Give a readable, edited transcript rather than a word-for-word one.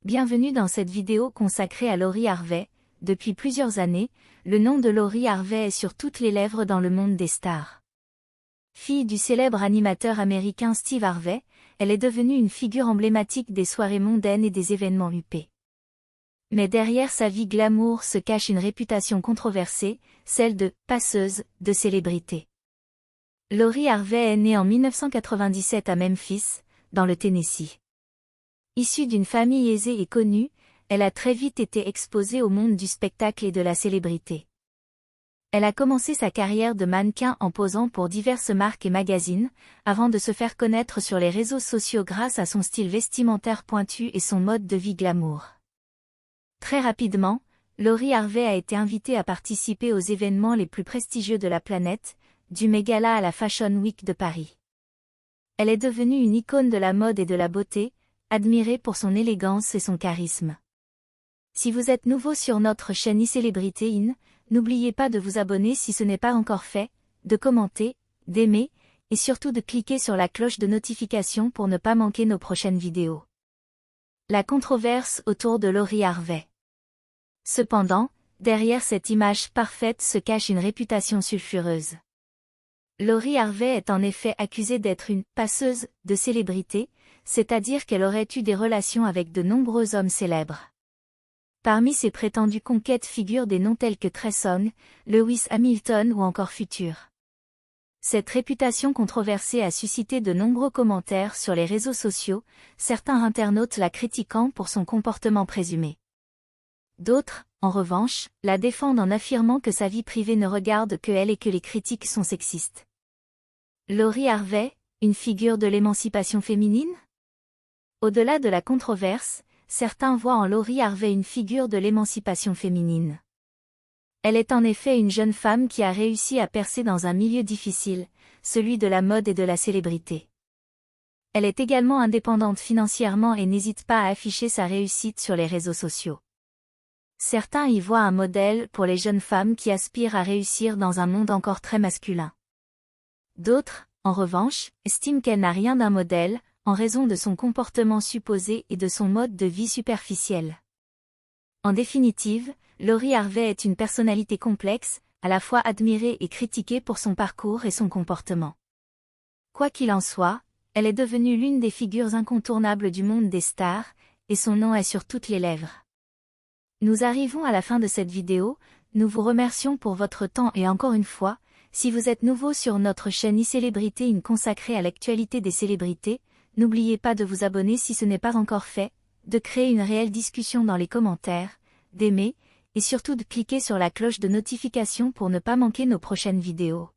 Bienvenue dans cette vidéo consacrée à Lori Harvey. Depuis plusieurs années, le nom de Lori Harvey est sur toutes les lèvres dans le monde des stars. Fille du célèbre animateur américain Steve Harvey, elle est devenue une figure emblématique des soirées mondaines et des événements huppés. Mais derrière sa vie glamour se cache une réputation controversée, celle de « passeuse » de célébrité. Lori Harvey est née en 1997 à Memphis, dans le Tennessee. Issue d'une famille aisée et connue, elle a très vite été exposée au monde du spectacle et de la célébrité. Elle a commencé sa carrière de mannequin en posant pour diverses marques et magazines, avant de se faire connaître sur les réseaux sociaux grâce à son style vestimentaire pointu et son mode de vie glamour. Très rapidement, Lori Harvey a été invitée à participer aux événements les plus prestigieux de la planète, du Met-Gala à la Fashion Week de Paris. Elle est devenue une icône de la mode et de la beauté, admirée pour son élégance et son charisme. Si vous êtes nouveau sur notre chaîne iCélébrité In, n'oubliez pas de vous abonner si ce n'est pas encore fait, de commenter, d'aimer, et surtout de cliquer sur la cloche de notification pour ne pas manquer nos prochaines vidéos. La controverse autour de Lori Harvey. Cependant, derrière cette image parfaite se cache une réputation sulfureuse. Lori Harvey est en effet accusée d'être une « passeuse » de célébrité, c'est-à-dire qu'elle aurait eu des relations avec de nombreux hommes célèbres. Parmi ses prétendues conquêtes figurent des noms tels que Trey Songz, Lewis Hamilton ou encore Future. Cette réputation controversée a suscité de nombreux commentaires sur les réseaux sociaux, certains internautes la critiquant pour son comportement présumé. D'autres, en revanche, la défendent en affirmant que sa vie privée ne regarde que elle et que les critiques sont sexistes. Lori Harvey, une figure de l'émancipation féminine ? Au-delà de la controverse, certains voient en Lori Harvey une figure de l'émancipation féminine. Elle est en effet une jeune femme qui a réussi à percer dans un milieu difficile, celui de la mode et de la célébrité. Elle est également indépendante financièrement et n'hésite pas à afficher sa réussite sur les réseaux sociaux. Certains y voient un modèle pour les jeunes femmes qui aspirent à réussir dans un monde encore très masculin. D'autres, en revanche, estiment qu'elle n'a rien d'un modèle, en raison de son comportement supposé et de son mode de vie superficiel. En définitive, Lori Harvey est une personnalité complexe, à la fois admirée et critiquée pour son parcours et son comportement. Quoi qu'il en soit, elle est devenue l'une des figures incontournables du monde des stars, et son nom est sur toutes les lèvres. Nous arrivons à la fin de cette vidéo, nous vous remercions pour votre temps et encore une fois, si vous êtes nouveau sur notre chaîne iCélébrité In consacrée à l'actualité des célébrités, n'oubliez pas de vous abonner si ce n'est pas encore fait, de créer une réelle discussion dans les commentaires, d'aimer, et surtout de cliquer sur la cloche de notification pour ne pas manquer nos prochaines vidéos.